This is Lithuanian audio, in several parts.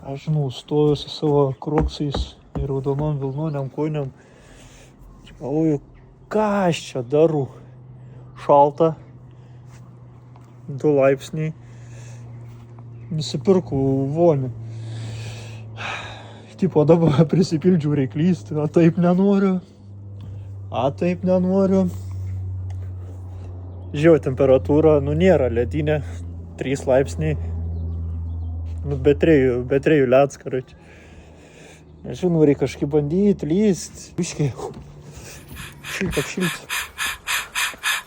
Aš žinau, stoju su savo kroksais ir raudonom vilnoniam kojiniam. Galvoju, ką aš čia darau? Šalta, 2 laipsniai. Nusipirkau vonį. Tipo, dabar prisipildžiau reiklystį, o taip nenoriu. Žiūrėjau, temperatūra, nėra ledinė, 3 laipsniai. Be trejų leds, karoči. Nežinau, reikia kažkaip bandyti, lyst. Biškiai. Šilta.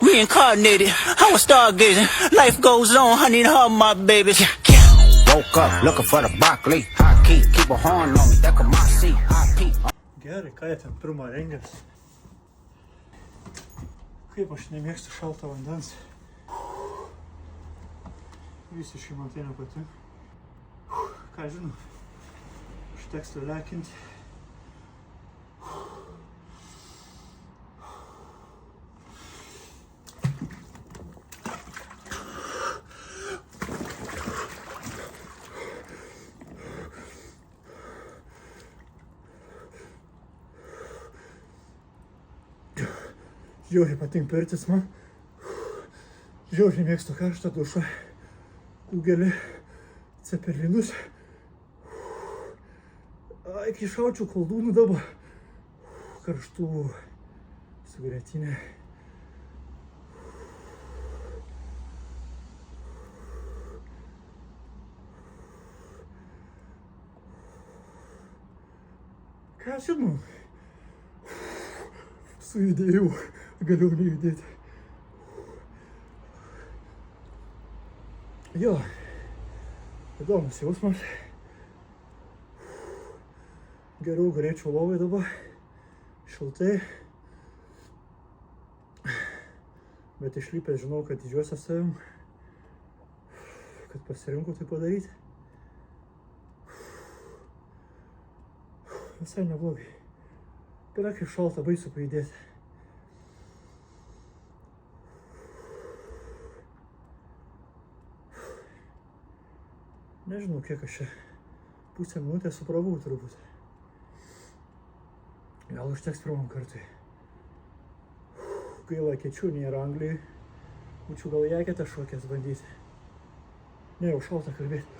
Reincarnated, I was stargazing. Life goes on, I need her, my babies. Woke up looking for the broccoli. High key, keep a horn on me, that could my seat. Gerai, ką jie ten pirmą rengės? Kaip aš nemėgstu šalto vandens. Visiškai man tai nepatinka. Ką žinau, užteks to lekinti. Žiauriai patinka pirtis man. Žiauriai mėgstu karštą dušą. Kugelį, cepelinus. Iki šaučiau koldūnų dabar. Karštų su grėtinė. Ką žinau? Sujudėjau, galiu nejudėti. Jo, įdomus jausmas. Geriau galėčiau lovai dabar, šiltai. Bet išlipęs žinau, kad didžiuosia savim, kad pasirinkau tai padaryti. Visai neblogai. Yra kaip šalta, baisu pajudėti. Nežinau, kiek aš čia pusę minutės supravau turbūt. Gal užteks pirmam kartui. Gaila, kečių nėra Anglijai. Būčiau gal jaketą šokęs bandyti. Ne, jau šalta kalbėti.